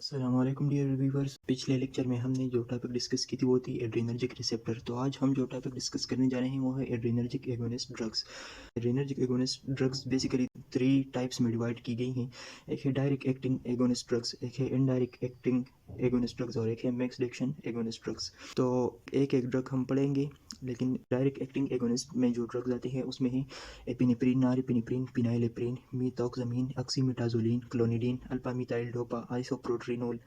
अस्सलाम वालेकुम dear viewers. पिछले लेक्चर में हमने जो टॉपिक डिस्कस की थी वो थी एड्रेनर्जिक रिसेप्टर। तो आज हम जो टॉपिक डिस्कस करने जा रहे हैं वो है adrenergic agonist drugs. Adrenergic agonist drugs basically three types में डिवाइड की गई हैं। एक है डायरेक्ट एक्टिंग एगोनिस्ट ड्रग्स, एक है इनडायरेक्ट एक्टिंग एगोनिस्ट ड्रग्स और एक है मिक्स्ड एक्शन एगोनिस्ट ड्रग्स। तो एक एक ड्रग हम पढ़ेंगे, लेकिन डायरेक्ट एक्टिंग एगोनिस्ट में जो ड्रग्स आती है उसमें है epinephrine, norepinephrine, phenylephrine, methoxamine, oxymetazoline, clonidine, alpha methyl dopa, isoproterenol,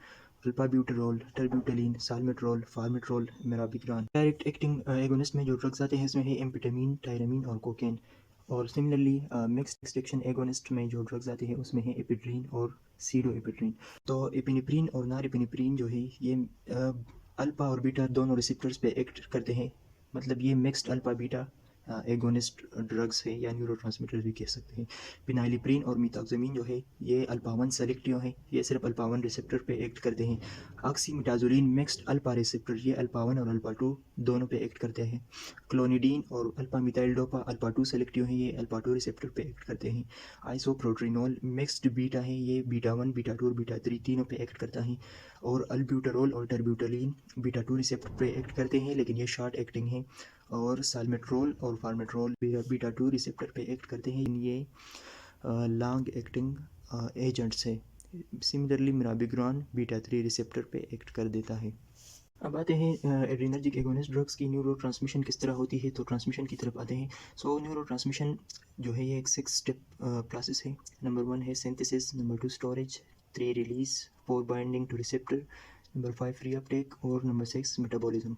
albuterol, terbutaline, salmeterol, formoterol, mirabegron. Direct acting agonist में जो ड्रग्स आते हैं इसमें है एम्फेटामिन, टायरामीन और कोकेन। और सिमिलरली मिक्स्ड एक्शन एगोनिस्ट में जो ड्रग्स आते हैं उसमें है एपिड्रीन और सीडोएपिड्रीन। तो एपिनेफ्रिन और नॉरएपिनेफ्रिन जो है ये अल्फा और बीटा दोनों रिसेप्टर्स पे एक्ट करते हैं। मतलब ये mixed alpha beta agonist drugs है या न्यूरोट्रांसमीटर भी कह सकते हैं। फिनाइलिप्रीन और मिथॉक्सामीन जो है ये अल्फा 1 सेलेक्टिव है, ये सिर्फ अल्फा 1 रिसेप्टर पे एक्ट करते हैं। ऑक्सीमेटाजोलिन मिक्स्ड अल्फा रिसेप्टर, ये अल्फा 1 और अल्फा 2 दोनों पे एक्ट करते हैं। क्लोनिडीन और alpha methyl dopa alpha 2 selective है, ये अल्फा 2 रिसेप्टर पे एक्ट करते हैं। आइसोप्रोट्रिनोल मिक्स्ड बीटा है, ये बीटा 1, बीटा 2 और बीटा 3 तीनों पे एक्ट करता है। और अल्ब्यूटेरोल और टर्ब्यूटेलिन बीटा 2 रिसेप्टर पे एक्ट करते हैं, लेकिन ये शॉर्ट एक्टिंग है। और साल्मेट्रोल और फार्मेट्रोल बीटा 2 रिसेप्टर पे एक्ट करते हैं, ये लॉन्ग एक्टिंग एजेंट्स है। सिमिलरली मिराबिग्रान बीटा 3 रिसेप्टर पे एक्ट कर देता है। अब आते हैं एड्रेनर्जिक एगोनिस्ट ड्रग्स की न्यूरो ट्रांसमिशन किस तरह होती है। तो ट्रांसमिशन की तरफ आते हैं। सो न्यूरो ट्रांसमिशन जो है ये एक 6 स्टेप प्रोसेस है। नंबर 1 है synthesis, number 2 storage, 3 release, 4 binding to receptor, number 5 reuptake और number 6 metabolism.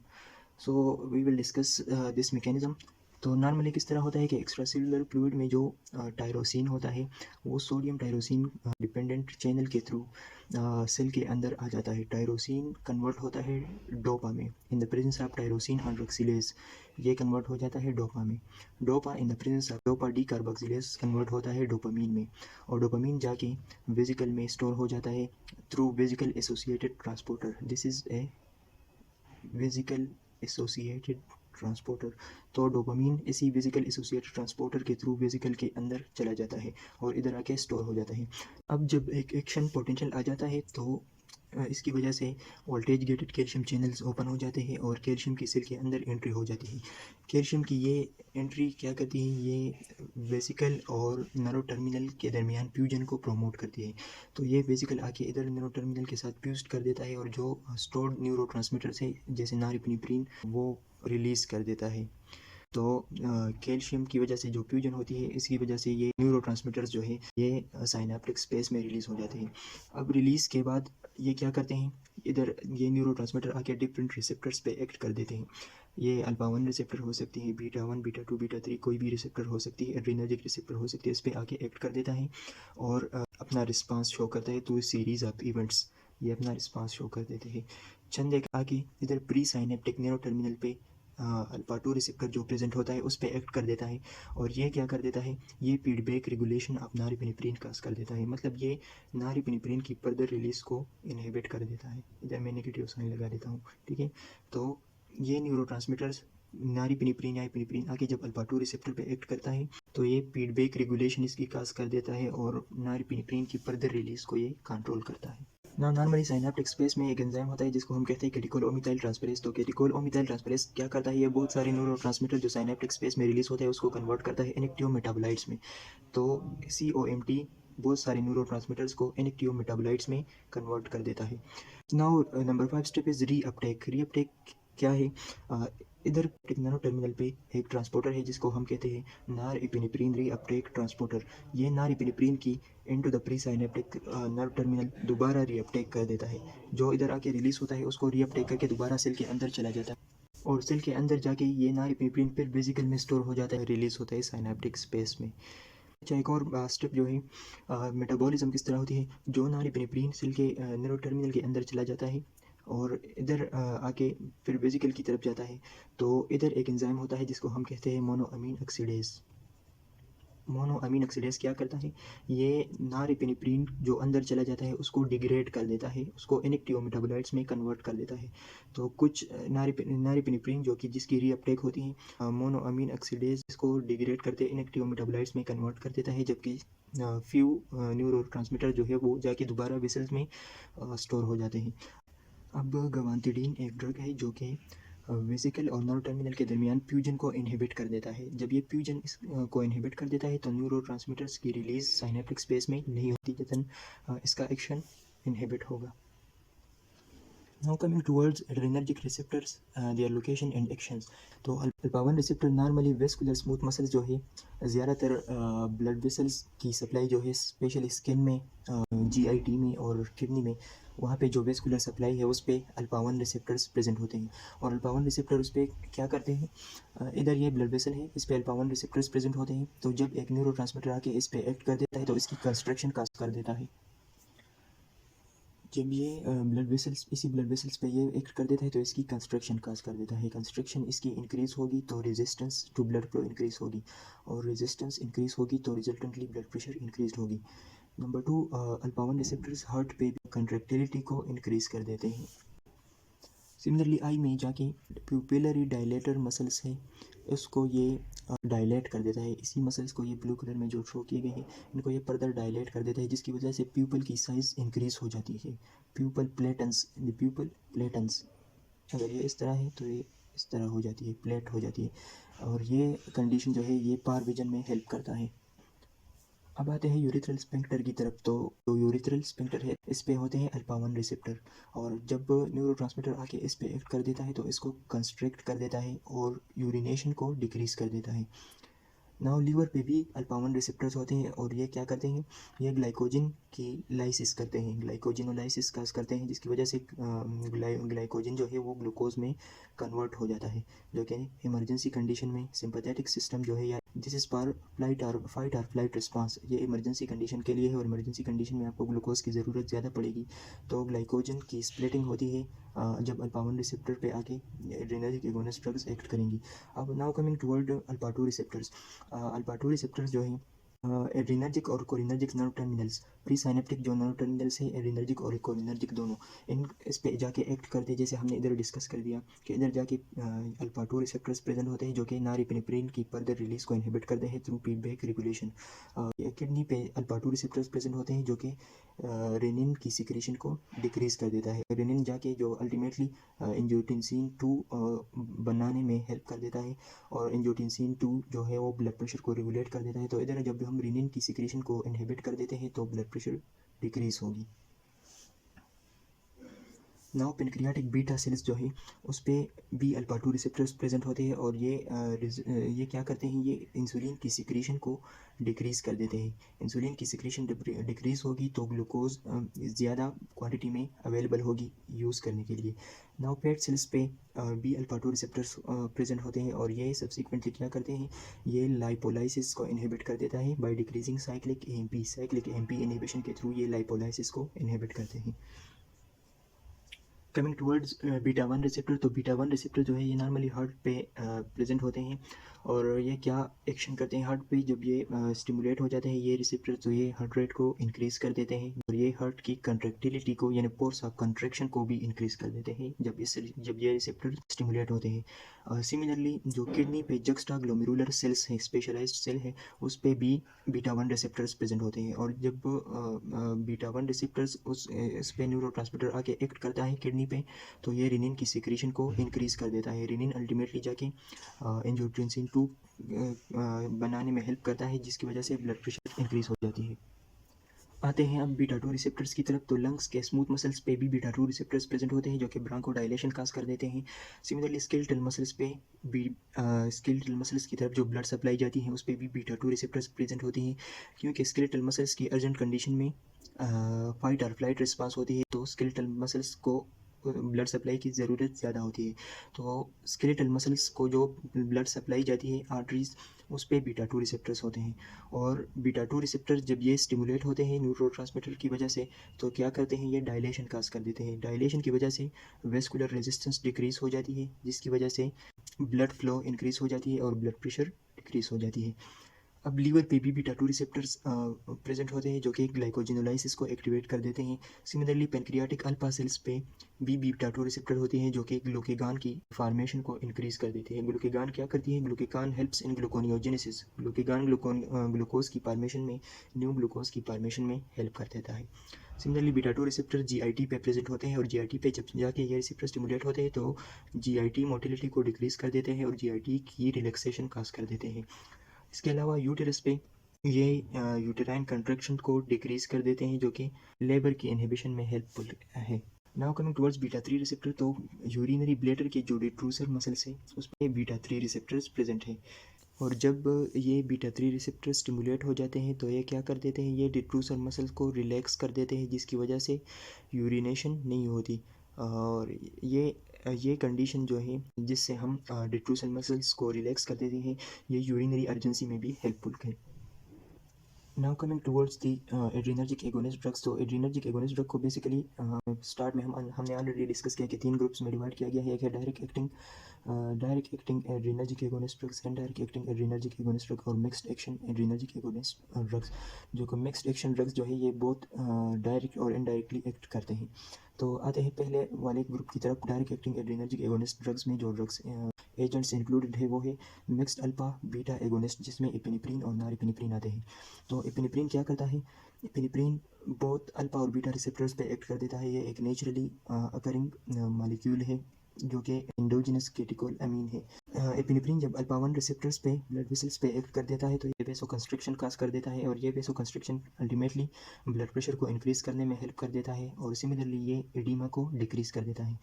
So we will discuss this mechanism. तो नॉर्मली किस तरह होता है कि एक्स्ट्रा सेलुलर फ्लूइड में जो टायरोसिन होता है वो सोडियम टायरोसिन डिपेंडेंट चैनल के थ्रू सेल के अंदर आ जाता है। टायरोसिन कन्वर्ट होता है डोपा में in the presence of tyrosine hydroxylase, ये कन्वर्ट हो जाता है डोपा में। Dopa in the presence of dopa D carboxylase convert होता है डोपामीन में, और डोपामीन जाके वेसिकल में स्टोर हो जाता है through vesicle associated transporter. This is a vesicle associated transporter. तो डोपामीन इसी वेसिकल एसोसिएटेड ट्रांसपोर्टर के थ्रू वेसिकल के अंदर चला जाता है और इधर आके स्टोर हो जाता है। अब जब एक एक्शन पोटेंशियल आ जाता है तो इसकी वजह से voltage gated calcium channels open हो जाते हैं और कैल्शियम की सेल के अंदर एंट्री हो जाती है। कैल्शियम की ये एंट्री क्या करती है, ये वेसिकल और नर्व टर्मिनल के दरमियान फ्यूजन को प्रमोट करती है। तो ये वेसिकल आके इधर नर्व टर्मिनल के साथ फ्यूज कर देता है और जो स्टोर्ड न्यूरोट्रांसमीटर्स है जैसे नॉरएपिनेफ्रिन वो रिलीज़ कर देता है। तो कैल्शियम की वजह से जो फ्यूजन होती है इसकी वजह से ये न्यूरोट्रांसमीटर्स जो है ये साइनेप्टिक स्पेस में रिलीज़ हो जाते हैं। अब रिलीज़ के बाद ये क्या करते हैं, इधर ये न्यूरोट्रांसमीटर आके डिफरेंट रिसेप्टर्स पे एक्ट कर देते हैं। ये अल्फा 1 रिसेप्टर हो सकती है, बीटा 1, बीटा 2, बीटा 3 कोई भी रिसेप्टर हो सकती है, एड्रेनर्जिक रिसेप्टर हो सकती है, इस पे आके एक्ट कर देता है और अपना रिस्पांस शो करता है टू सीरीज ऑफ इवेंट्स। ये अपना रिस्पांस शो कर देते हैं। चंद एक आगे इधर प्री साइनेप्टिक न्यूरो टर्मिनल पे अल्फा 2 रिसेप्टर जो प्रेजेंट होता है उस पर एक्ट कर देता है और ये क्या कर देता है, ये फीडबैक रेगुलेशन ऑफ नॉरएपिनेफ्रिन का कर देता है। मतलब ये नॉरएपिनेफ्रिन की फर्दर रिलीज को इनहिबिट कर देता है। इधर मैं नेगेटिव साइन लगा देता हूँ, ठीक है। तो ये न्यूरोट्रांसमीटर्स नॉरएपिनेफ्रिन या एपिनेफ्रिन आके जब अल्फा 2 रिसेप्टर पे एक्ट करता है तो ये फीडबैक रेगुलेशन इसकी काज कर देता है और नॉरएपिनेफ्रिन की फर्दर रिलीज को ये कंट्रोल करता है। ना नॉर्मली साइनेप्टिक स्पेस में एक एंजाइम होता है जिसको हम कहते हैं कैटिकोल ओमिथाइल ट्रांसफरेज। तो कैटिकोल ओमिथाइल ट्रांसफरेज क्या करता है, ये बहुत सारे न्यूरोट्रांसमीटर जो साइनेप्टिक स्पेस में रिलीज होते हैं उसको कन्वर्ट करता है इनएक्टिव मेटाबोलाइट्स में। तो COMT बहुत सारे न्यूरोट्रांसमीटर्स को इनएक्टिव मेटाबोलाइट्स में कन्वर्ट कर देता है। Now number 5 step is reuptake. Reuptake क्या है, इधर नैनो टर्मिनल पे एक ट्रांसपोर्टर है जिसको हम कहते हैं नॉरएपिनेफ्रिन रीअपटेक ट्रांसपोर्टर। ये नॉरएपिनेफ्रिन की into the pre synaptic nerve terminal दोबारा रीअपटेक कर देता है। जो इधर आके रिलीज होता है उसको रीअपटेक करके दोबारा सेल के अंदर चला जाता है और सेल के अंदर जाके ये नॉरएपिनेफ्रिन फिर वेसिकल में स्टोर हो जाता है, रिलीज होता है साइनेप्टिक स्पेस में। अच्छा, एक और स्टेप जो है मेटाबॉलिज्म किस तरह होती है, जो नॉरएपिनेफ्रिन सेल के नर्व टर्मिनल के अंदर चला जाता है और इधर आके फिर वेसिकल की तरफ जाता है। तो इधर एक एंजाइम होता है जिसको हम कहते हैं मोनोअमीन ऑक्सीडेज। मोनोअमीन ऑक्सीडेज क्या करता है, ये नॉरएपिनेफ्रिन जो अंदर चला जाता है उसको डिग्रेड कर देता है, उसको इनएक्टिव मेटाबोलाइट्स में कन्वर्ट कर देता है। तो कुछ नॉरएपिनेफ्रिन जो कि जिसकी रीअपटेक होती है, मोनोअमीन ऑक्सीडेज इसको डिग्रेड करते इनएक्टिव मेटाबोलाइट्स में कन्वर्ट कर देता है, जबकि फ्यू न्यूरोट्रांसमीटर जो है वो जाके दोबारा वेसल्स में स्टोर हो जाते हैं। अब गवांतिडीन एक ड्रग है जो कि वेसिकल और नर्व टर्मिनल के दरमियान फ्यूजन को इनहिबिट कर देता है। जब ये फ्यूजन को इनहिबिट कर देता है तो न्यूरोट्रांसमीटर्स की रिलीज साइनेप्टिक स्पेस में नहीं होती, जतन इसका एक्शन इनहिबिट होगा। Now coming towards adrenergic receptors, their location and actions. तो अल्फा-1 receptor normally vascular smooth muscles जो है ज़्यादातर ब्लड वेसल्स की सप्लाई जो है स्पेशली स्किन में, जीआईटी में और किडनी में, वहाँ पे जो वेस्कुलर सप्लाई है उस पे अल्फा-1 रिसेप्टर्स प्रेजेंट होते हैं। और अल्फा-1 रिसेप्टर उस पर क्या करते हैं, इधर ये ब्लड वेसल है, इस पे अल्फा-1 रिसेप्टर्स प्रेजेंट होते हैं। तो जब एक न्यूरोट्रांसमीटर आके इस पे एक्ट कर देता है तो इसकी कंस्ट्रक्शन काज कर देता है। जब ये इसी ब्लड वेसल्स पे ये एक्ट कर देता है तो इसकी कंस्ट्रक्शन काज कर देता है। कंस्ट्रक्शन इसकी इंक्रीज होगी तो resistance to blood flow increase होगी, और रेजिस्टेंस इंक्रीज होगी तो रिजल्टेंटली ब्लड प्रेशर इंक्रीज होगी। नंबर 2, अल्फा-1 रिसेप्टर्स हार्ट पे भी कंट्रैक्टिलिटी को इंक्रीज कर देते हैं। सिमिलरली आई में जाके प्यूपिलरी डायलेटर मसल्स है, उसको ये डायलेट कर देता है। इसी मसल्स को ये ब्लू कलर में जो शो किए गए हैं इनको ये फर्दर डायलेट कर देता है, जिसकी वजह से प्यूपल की साइज़ इंक्रीज हो जाती है। प्यूपल प्लेटन्स अगर ये इस तरह है तो ये इस तरह हो जाती है, प्लेट हो जाती है, और ये कंडीशन जो है ये पार विजन में हेल्प करता है। अब आते हैं यूरिथ्रल स्फिंक्टर की तरफ। तो जो यूरिथ्रल स्फिंक्टर है इस पे होते हैं अल्फा-1 रिसेप्टर, और जब न्यूरोट्रांसमीटर आके इस पे एक्ट कर देता है तो इसको कंस्ट्रिक्ट कर देता है और यूरिनेशन को डिक्रीज कर देता है। नाउ लीवर पे भी अल्फा-1 रिसेप्टर्स होते हैं और ये क्या करते हैं, ये ग्लाइकोजन की लाइसिस करते हैं, ग्लाइकोजिनोलाइसिस काज करते हैं, जिसकी वजह से ग्लाइकोजन जो है वो ग्लूकोज में कन्वर्ट हो जाता है, जो कि इमरजेंसी कंडीशन में सिंपैथेटिक सिस्टम जो है या दिस इज़ फॉर फाइट और फ्लाइट रिस्पांस, ये इमरजेंसी कंडीशन के लिए है, और इमरजेंसी कंडीशन में आपको ग्लूकोज की ज़रूरत ज़्यादा पड़ेगी, तो ग्लाइकोजन की स्प्लिटिंग होती है जब अल्फा-1 रिसेप्टर पे आके एड्रेनर्जिक एगोनिस्ट ड्रग्स एक्ट करेंगी। अब now coming toward alpha two receptors. Alpha two receptors जो हैं एड्रेनर्जिक और cholinergic nerve terminals, presynaptic जो नर्व टर्मिनल्स है एड्रेनर्जिक और कोलिनर्जिक दोनों, इन इस पे जाके एक्ट करते हैं। जैसे हमने इधर डिस्कस कर दिया कि इधर जाके अल्फा-2 रिसेप्टर्स प्रेजेंट होते हैं जो कि नॉरएपिनेफ्रिन की फर्दर रिलीज को इनहिबिट करते हैं थ्रू फीडबैक रेगुलेशन। किडनी पे अल्फा-2 रिसेप्टर्स प्रेजेंट होते हैं जो कि रेनिन की सिक्रीशन को डिक्रीज कर देता है। रेनिन जाके जो अल्टीमेटली एंजियोटेंसिन 2 बनाने में हेल्प कर देता है, और एंजियोटेंसिन 2 जो है वो ब्लड प्रेशर को रेगुलेट कर देता है। तो इधर जब हम रेनिन की सिक्रीशन को इनहिबिट कर देते हैं तो ब्लड प्रेशर डिक्रीज होगी। नाउ पेनक्रियाटिक बीटा सेल्स जो है उस पर भी अल्फा-2 रिसेप्टर्स प्रेजेंट होते हैं, और ये क्या करते हैं, ये इंसुलिन की सिक्रीशन को डिक्रीज़ कर देते हैं। इंसुलिन की सिक्रीशन डिक्रीज़ होगी तो ग्लूकोज ज़्यादा क्वांटिटी में अवेलेबल होगी यूज़ करने के लिए। नाउ फैट सेल्स पे भी अल्फा-2 रिसेप्टर्स प्रेजेंट होते हैं, और ये सब्सिक्वेंटली क्या करते हैं, ये लाइपोलाइसिस को इनहिबिट कर देता है by decreasing cyclic AMP inhibition के थ्रू ये लाइपोलाइसिस को इनहिबिट करते हैं। कमिंग टुवर्ड्स बीटा-1 रिसेप्टर, तो बीटा-1 रिसेप्टर जो है ये नॉर्मली हार्ट पे प्रेजेंट होते हैं, और ये क्या एक्शन करते हैं हार्ट पे, जब ये स्टिमुलेट हो जाते हैं ये रिसेप्टर तो ये हार्ट रेट को इंक्रीज कर देते हैं, और ये हार्ट की कंट्रैक्टिलिटी को यानी फोर्स ऑफ कंट्रैक्शन को भी इंक्रीज कर देते हैं जब ये रिसेप्टर स्टिमुलेट होते हैं। सिमिलरली जो किडनी पे जक्स्टा ग्लोमेरुलर सेल्स हैं, स्पेशलाइज्ड सेल है, उस पे भी बीटा-1 रिसेप्टर्स प्रेजेंट होते हैं, और जब बीटा-1 रिसेप्टर्स इस पे न्यूरोट्रांसमीटर आके एक्ट करता है किडनी पे तो ये रेनिन की सिक्रीशन को इंक्रीज कर देता है। रेनिन अल्टीमेटली जाके एंजियोटेंसिन 2 बनाने में हेल्प करता है, जिसकी वजह से ब्लड प्रेशर इंक्रीज हो जाती है। आते हैं अब बीटा-2 रिसेप्टर्स की तरफ, तो लंग्स के स्मूथ मसल्स पे भी बीटा-2 रिसेप्टर्स प्रेजेंट होते हैं जो कि ब्रांकोडाइलेशन काज कर देते हैं। सिमिलरली स्केलेटल मसल्स पे भी स्केलेटल मसल्स की तरफ जो ब्लड सप्लाई जाती है उस पर भी बीटा-2 रिसेप्टर्स प्रेजेंट होती हैं, क्योंकि स्केलेटल मसल्स की अर्जेंट कंडीशन में फाइट और फ्लाइट रिस्पांस होती है, तो स्केलेटल मसल्स को ब्लड सप्लाई की ज़रूरत ज़्यादा होती है। तो स्केलेटल मसल्स को जो ब्लड सप्लाई जाती है आर्टरीज, उस पे बीटा-2 रिसेप्टर्स होते हैं, और बीटा-2 रिसेप्टर्स जब ये स्टिमुलेट होते हैं न्यूरोट्रांसमीटर की वजह से तो क्या करते हैं, ये डायलेशन काज कर देते हैं। डायलेशन की वजह से वेस्कुलर रेजिस्टेंस डिक्रीज हो जाती है, जिसकी वजह से ब्लड फ्लो इंक्रीज हो जाती है और ब्लड प्रेशर डिक्रीज हो जाती है। अब लीवर पे भी बीटा 2 रिसेप्टर्स प्रेजेंट होते हैं जो कि ग्लाइकोजिनोलाइसिस को एक्टिवेट कर देते हैं। सिमिलरली पेनक्रियाटिक अल्फा सेल्स पे भी बीटा 2 रिसेप्टर होते हैं जो कि ग्लूकेगान की फॉर्मेशन को इंक्रीज कर देते हैं। ग्लूकेगान क्या करती है? ग्लूकेगान हेल्प्स इन ग्लूकोनियोजेनेसिस। ग्लूकेगान ग्लूकोज की फॉर्मेशन में, न्यू ग्लूकोज की फॉर्मेशन में हेल्प कर देता है। सिमिलरली बीटा 2 रिसेप्टर जीआईटी पे प्रेजेंट होते हैं और जीआईटी पे जब जाके ये रिसेप्टर स्टिमुलेट होते हैं तो जीआईटी मोटिलिटी को डिक्रीज कर देते हैं और जीआईटी की रिलैक्सेशन काज कर देते हैं। इसके अलावा यूटेरस पे ये यूटेराइन कंट्रैक्शन को डिक्रीज कर देते हैं जो कि लेबर की इनहिबिशन में हेल्पफुल है। Now coming towards beta 3 receptor, तो यूरिनरी ब्लैडर के जो डिट्रूसर मसल्स है उसमें बीटा 3 रिसेप्टर्स प्रेजेंट हैं और जब ये बीटा 3 रिसेप्टर स्टिमुलेट हो जाते हैं तो ये क्या कर देते हैं? ये डिट्रूसर मसल्स को रिलैक्स कर देते हैं जिसकी वजह से यूरिनेशन नहीं होती और ये कंडीशन जो है जिससे हम डिट्रूसर मसल्स को रिलैक्स कर देते हैं, ये यूरिनरी अर्जेंसी में भी हेल्पफुल है। Now coming towards the adrenergic agonist drugs, तो एड्रीनर्जिक एगोनिस्ट ड्रग को बेसिकली स्टार्ट में हमने ऑलरेडी डिस्कस किया कि 3 ग्रुप्स में डिवाइड किया गया है। एक है direct acting adrenergic agonist drugs, indirect acting adrenergic agonist drug और mixed action adrenergic agonist drugs. जो कि मिक्स्ड एक्शन ड्रग्स जो है ये बहुत डायरेक्ट और इनडायरेक्टली एक्ट करते हैं। तो आते हैं पहले वाले ग्रुप की तरफ। Direct acting adrenergic agonist drugs में जो ड्रग्स एजेंट्स इंक्लूडेड है वो है मिक्स्ड अल्फा बीटा एगोनिस्ट जिसमें एपिनेफ्रिन और नॉरएपिनेफ्रिन आते हैं। तो एपिनेफ्रिन क्या करता है? एपिनेफ्रिन बोथ अल्फा और बीटा रिसेप्टर्स पे एक्ट कर देता है। ये एक नेचुरली अकरिंग मॉलिक्यूल है जो कि एंडोजिनस केटिकोल अमीन है। एपिनेफ्रिन जब अल्फा 1 रिसेप्टर्स पे ब्लड वेसल्स पे एक्ट कर देता है तो ये वेसो कंस्ट्रिक्शन काज कर देता है और ये वेसो कंस्ट्रिक्शन अल्टीमेटली ब्लड प्रेशर को इंक्रीज करने में हेल्प कर देता है और सिमिलरली ये एडिमा को डिक्रीज कर देता है।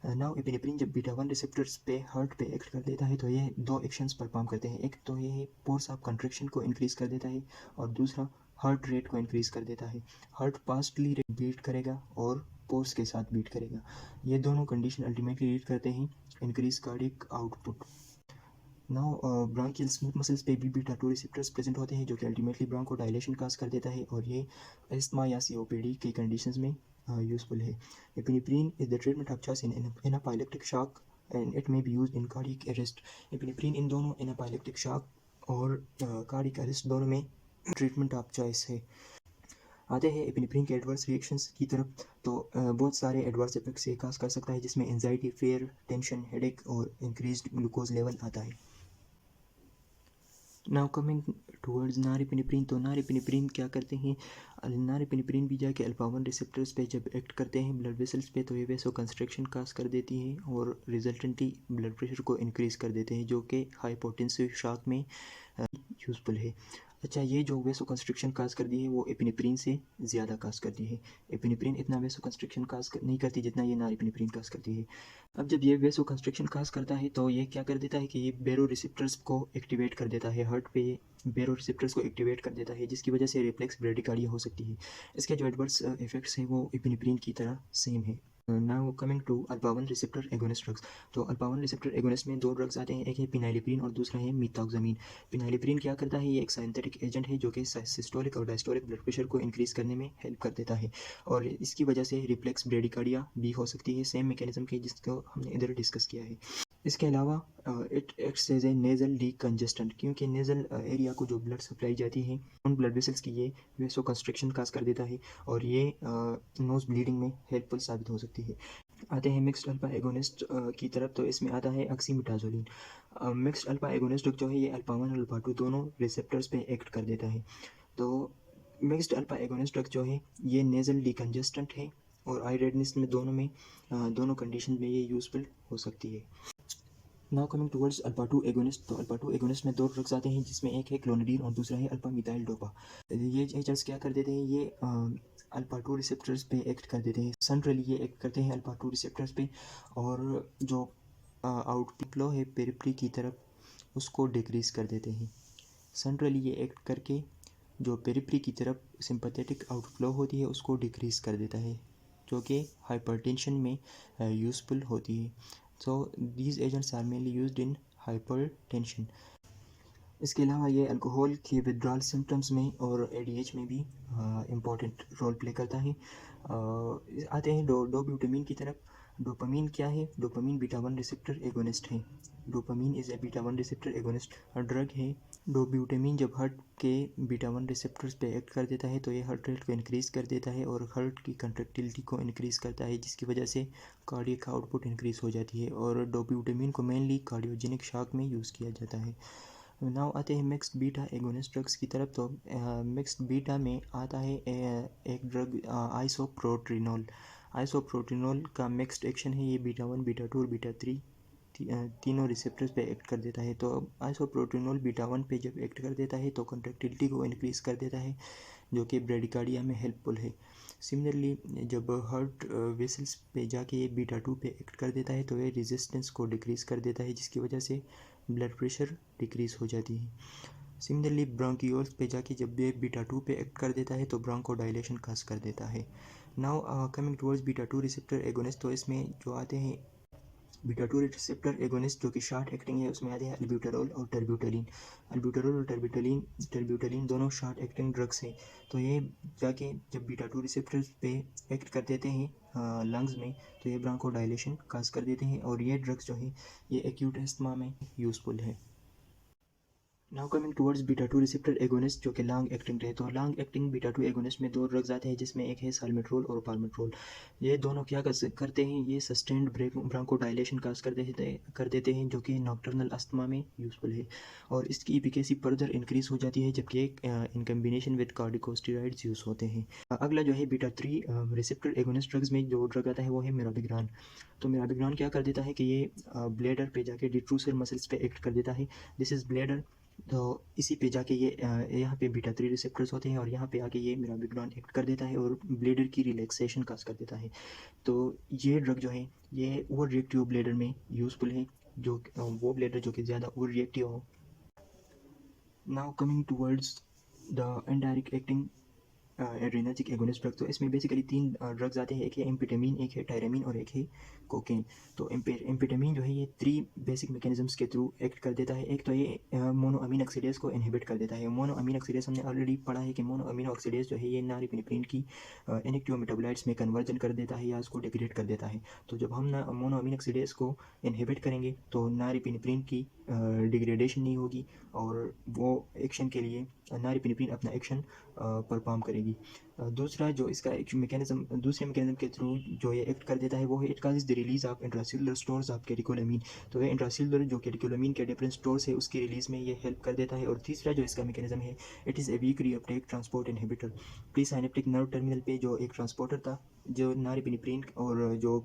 नाउ एपिनेफ्रिन जब बीटा 1 रिसेप्टर्स पे हार्ट पे एक्ट कर देता है तो ये दो एक्शंस परफॉर्म करते हैं। एक तो ये पोर्स ऑफ कंट्रैक्शन को इंक्रीज कर देता है और दूसरा हार्ट रेट को इंक्रीज कर देता है। हार्ट फास्टली बीट करेगा और पोर्स के साथ बीट करेगा। ये दोनों कंडीशन अल्टीमेटली लीड करते हैं increase cardiac output. Now branchial smooth muscles पे भी बीटा 2 रिसेप्टर्स प्रेजेंट होते हैं जो कि अल्टीमेटली ब्रांको डायलेशन काज कर देता है और ये एस्थमा या सीओपीडी के कंडीशंस में यूजफुल है। Epinephrine is the treatment of choice in anaphylactic shock and it may be used in cardiac arrest. Epinephrine इन दोनों एनाफाइलेक्टिक शॉक और कार्डियक अरेस्ट दोनों में ट्रीटमेंट ऑफ चॉइस है। आते हैं एपिनेफ्रिन के एडवर्स रिएक्शंस की तरफ, तो बहुत सारे एडवर्स इफेक्ट्स ये काज कर सकता है जिसमें एंजाइटी, फेयर, टेंशन, हेडेक और इंक्रीज्ड ग्लूकोज लेवल आता है। नाउ कमिंग टुवर्ड्स नॉरएपिनेफ्रिन, तो नॉरएपिनेफ्रिन क्या करते हैं? नॉरएपिनेफ्रिन भी जाके अल्फा 1 रिसेप्टर्स पे जब एक्ट करते हैं ब्लड वेसल्स पे तो ये वेसो कंस्ट्रक्शन काज कर देती है और रिजल्टेंटली ब्लड प्रेशर को इंक्रीज कर देते हैं जो कि हाइपोटेंसिव शॉक में यूजफुल है। अच्छा, ये जो वेसो कंस्ट्रक्शन काज करती है वो एपिनेफ्रिन से ज़्यादा काज करती है। एपिनेफ्रिन इतना वेसो कंस्ट्रक्शन नहीं करती जितना ये नॉरएपिनेफ्रिन काज करती है। अब जब ये वेसो कंस्ट्रक्शन काज करता है तो ये क्या कर देता है कि ये बेरो रिसेप्टर्स को एक्टिवेट कर देता है। हार्ट पे ये बेरो रिसेप्टर्स को एक्टिवेट कर देता है जिसकी वजह से रिफ्लेक्स ब्रेडिकार्डिया हो सकती है। इसके जो एडवर्स इफेक्ट्स हैं वो एपिनेफ्रिन की तरह सेम है। Now coming to alpha 1 receptor agonist drugs, तो अल्फा 1 रिसेप्टर एगोनिस्ट में दो ड्रग्स आते हैं, एक है फिनाइलिप्रिन और दूसरा है मिथॉक्सामीन। फिनाइलिप्रिन क्या करता है? ये एक सिंथेटिक एजेंट है जो कि सिस्टोलिक और डायस्टोलिक ब्लड प्रेशर को इंक्रीज करने में हेल्प कर देता है और इसकी वजह से रिफ्लेक्स ब्रेडिकार्डिया भी हो सकती है, सेम मैकेनिज्म के जिसको हमने इधर डिस्कस किया है। इसके अलावा it acts as a nasal decongestant, क्योंकि नेजल एरिया को जो ब्लड सप्लाई जाती है उन ब्लड वेसल्स की ये वेसो कंस्ट्रिक्शन काज कर देता है और ये नोज ब्लीडिंग में हेल्पफुल साबित हो सकती है। आते हैं मिक्स्ड अल्फा एगोनिस्ट की तरफ, तो इसमें आता है ऑक्सीमेटाजोलिन। मिक्स्ड अल्फा एगोनिस्ट जो है ये अल्फा 1 और अल्फा 2 दोनों रिसेप्टर्स पे एक्ट कर देता है। तो मिक्स्ड अल्फा एगोनिस्ट जो है ये नेजल डीकंजेस्टेंट है और आई रेडनेस में दोनों कंडीशन में ये यूजफुल हो सकती है। Now coming towards alpha 2 agonist, तो अल्फा 2 एगोनिस्ट में दो ड्रग्स आते हैं जिसमें एक है क्लोनिडीन और दूसरा है अल्फा मिथाइल डोपा। ये एजेंट्स क्या कर देते हैं? ये अल्फा 2 रिसेप्टर्स पे एक्ट कर देते हैं। सेंट्रली ये एक्ट करते हैं अल्फा 2 रिसेप्टर्स पे और जो आउटपुट फ्लो है पेरिफेरी की तरफ उसको डिक्रीज कर देते हैं। सेंट्रली ये एक्ट करके जो पेरिफेरी की तरफ सिंपैथेटिक आउटफ्लो होती है उसको डिक्रीज कर देता है जो कि हाइपरटेंशन में यूज़फुल होती है। So these agents are mainly used in hypertension. इसके अलावा ये अल्कोहल के विड्रॉल सिम्टम्स में और ADH में भी इम्पॉर्टेंट रोल प्ले करता है। आते हैं डोब्यूटामीन की तरफ। डोपामीन क्या है? डोपामीन बीटा 1 रिसेप्टर एगोनिस्ट है। Dopamine is a beta 1 receptor agonist drug है। डोब्यूटामीन जब हार्ट के बीटा 1 रिसेप्टर्स पे एक्ट कर देता है तो ये हार्ट रेट को इंक्रीज़ कर देता है और हार्ट की कंट्रैक्टिलिटी को इंक्रीज़ करता है, जिसकी वजह से कार्डियक आउटपुट इंक्रीज़ हो जाती है। और डोब्यूटामीन को मेनली कार्डियोजेनिक शॉक में यूज़ किया जाता है। नाउ आते हैं मिक्स्ड बीटा एगोनिस्ट ड्रग्स की तरफ। तो मिक्स्ड बीटा में आता है एक ड्रग आइसोप्रोट्रिनोल। आइसोप्रोट्रिनोल का मिक्स्ड एक्शन है, ये बीटा 1 बीटा 2 और बीटा 3 तीनों रिसेप्टर्स पे एक्ट कर देता है। तो आइसोप्रोट्रिनोल बीटा 1 पे जब एक्ट कर देता है तो कंट्रैक्टिलिटी को इंक्रीज़ कर देता है, जो कि ब्रेडिकार्डिया में हेल्पफुल है। सिमिलरली जब हार्ट वेसल्स पे जाके ये बीटा 2 पे एक्ट कर देता है तो ये रेजिस्टेंस को डिक्रीज़ कर देता है, जिसकी वजह से ब्लड प्रेशर डिक्रीज़ हो जाती है। सिमिलरली ब्रोंकियोल्स पे जाके जब ये बीटा 2 पे एक्ट कर देता है तो ब्रोंको डायलेशन काज कर देता है। Now coming towards beta 2 receptor agonist, तो इसमें जो आते हैं बीटा 2 रिसेप्टर एगोनिस्ट जो कि शॉर्ट एक्टिंग है, उसमें आते हैं अल्ब्यूटेरोल और टर्ब्यूटेलिन। अल्ब्यूटेरोल और टर्ब्यूटेलिन दोनों शॉर्ट एक्टिंग ड्रग्स हैं। तो ये जाके जब बीटा 2 रिसेप्टर्स पे एक्ट कर देते हैं लंग्स में, तो ये ब्रोंको डायलेशन काज कर देते हैं और ये ड्रग्स जो है ये एक्यूट अस्थमा में यूज़फुल है। Now coming towards beta 2 receptor agonist जो कि लॉन्ग एक्टिंग रहे। तो लॉन्ग एक्टिंग बीटा 2 एगोनिस्ट में दो ड्रग्स आते हैं, जिसमें एक है साल्मेट्रोल और पाल्मेट्रोल। ये दोनों क्या करते हैं? ये सस्टेन्ड ब्रोंकोडायलेशन काज कर देते हैं, जो कि नॉक्टर्नल अस्थमा में यूज़फुल है और इसकी इफिकेसी फर्दर इंक्रीज हो जाती है जबकि इन कम्बिनेशन विद कार्डिकोस्टेरॉइड्स यूज़ होते हैं। अगला जो है बीटा 3 रिसेप्टर एगोनिस्ट ड्रग्स में जो ड्रग आता है वो है मिराबिग्रान। तो मिराबिग्रान क्या कर देता है कि ये ब्लेडर पे जाके डिट्रूसर मसल्स पे एक्ट कर देता है। This is bladder. तो इसी पे जाके ये यहाँ पे बीटा 3 रिसेप्टर्स होते हैं और यहाँ पे आके ये मिराबिग्रान एक्ट कर देता है और ब्लेडर की रिलैक्सेशन काज कर देता है। तो ये ड्रग जो है ये ओवर रिएक्टिव ब्लेडर में यूज़फुल है, जो वो ब्लेडर जो कि ज़्यादा ओवर रिएक्टिव हो। Now coming towards the indirect acting adrenergic agonist drug, तो इसमें बेसिकली तीन ड्रग्स आते हैं, एक है एम्फेटामिन, एक है टायरामिन और एक है कोकेन। तो एम्फेटामिन जो है ये 3 बेसिक मैकेनिज्म्स के थ्रू एक्ट कर देता है। एक तो ये मोनो अमीन ऑक्सीडेज को इनहिबिट कर देता है। मोनो अमीन ऑक्सीडेज हमने ऑलरेडी पढ़ा है कि मोनो अमीनो ऑक्सीडेज जो है ये नॉरएपिनेफ्रिन की इनएक्टिव मेटाबोलाइट्स में कन्वर्जन कर देता है या उसको डिग्रेड कर देता है। तो जब हम मोनो अमीन ऑक्सीडेज को इनहिबिट करेंगे तो नॉरएपिनेफ्रिन की डिग्रेडेशन नहीं होगी और वो एक्शन के लिए नॉरएपिनेफ्रिन अपना एक्शन परफॉर्म करेगी। दूसरा जो इसका एक मैकेनिज्म दूसरे मैकेनिज्म के थ्रू जो ये एक्ट कर देता है वो है it causes the release of intracellular stores of catecholamine. तो ये इंट्रासेलुलर जो कैटेकोलामीन के डिफरेंट स्टोर्स है उसकी रिलीज में ये हेल्प कर देता है। और तीसरा जो इसका मैकेनिज्म है it is a weak reuptake transport inhibitor. Presynaptic nerve terminal पे जो एक ट्रांसपोर्टर था जो नॉरएपिनेफ्रिन और जो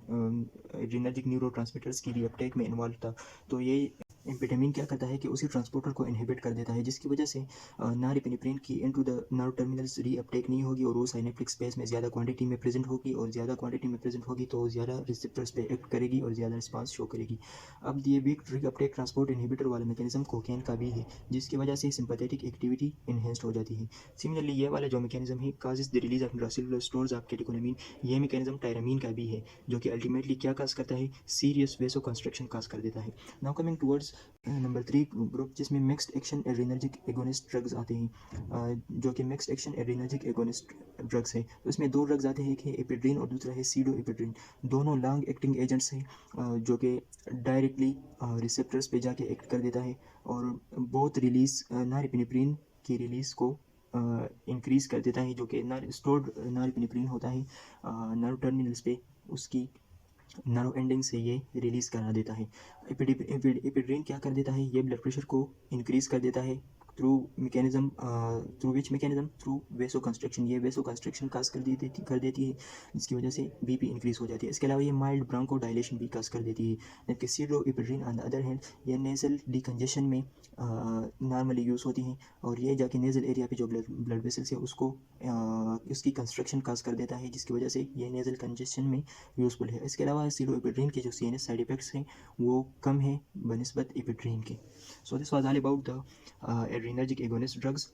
एड्रेनर्जिक न्यूरोट्रांसमीटर्स की रीअपटेक में इन्वॉल्व था। तो ये एम्फेटामिन क्या करता है कि उसी ट्रांसपोर्टर को इनहिबिट कर देता है, जिसकी वजह से नॉरएपिनेफ्रिन की into the nerve terminals reuptake नहीं होगी और वो साइनेप्टिक स्पेस में ज़्यादा क्वांटिटी में प्रेजेंट होगी और ज़्यादा क्वांटिटी में प्रेजेंट होगी तो ज़्यादा रिसेप्टर्स पे एक्ट करेगी और ज़्यादा रिस्पांस शो करेगी। अब ये वीक रीअपटेक ट्रांसपोर्ट इनहिबिटर वाला मैकेनिज्म कोकेन का भी है, जिसकी वजह से सिंपैथेटिक एक्टिविटी इनहेंस्ड हो जाती है। सिमिलरली ये वाला जो मैकेनिज्म है causes the release of intracellular stores of catecholamine, ये मैकेनिज्म टायरामीन का भी है, जो कि अल्टीमेटली क्या काज करता है? सीरियस वेसो कंस्ट्रक्शन काज कर देता है। Now coming towards number 3 group, जिसमें mixed action adrenergic agonist drugs आते हैं, जो कि mixed action adrenergic agonist drugs है। तो इसमें दो ड्रग्स आते हैं, एक है एपिड्रीन और दूसरा है सीडो एपिड्रीन। दोनों लॉन्ग एक्टिंग एजेंट्स हैं जो कि डायरेक्टली रिसेप्टर्स पे जाके एक्ट कर देता है और बहुत रिलीज नॉरएपिनेफ्रिन की रिलीज को इंक्रीज कर देता है, जो कि स्टोर्ड नॉरएपिनेफ्रिन होता है नर्व टर्मिनल्स पे, उसकी नर्व एंडिंग से ये रिलीज़ करा देता है। एपिड्रीन क्या कर देता है? ये ब्लड प्रेशर को इंक्रीज़ कर देता है through mechanism through which mechanism through वेसो construction. ये वेसो कंस्ट्रक्शन काज कर देती है, जिसकी वजह से बीपी इंक्रीज़ हो जाती है। इसके अलावा ये माइल्ड ब्रोंको डायलेशन भी काज कर देती है। जबकि सीडोएपिड्रीन ऑन द अदर हैंड ये नेजल डिकंजेशन में नॉर्मली यूज़ होती हैं और ये जाके नेजल एरिया पे जो ब्लड वेसल्स है उसको उसकी कंस्ट्रक्शन काज कर देता है, जिसकी वजह से ये नेजल कंजेशन में यूज़फुल है। इसके अलावा सीडोएपिड्रीन के जो सीएनएस साइड इफेक्ट्स हैं वो कम है बनिस्बत एपिड्रीन के। So this was all about the adrenergic agonist drugs.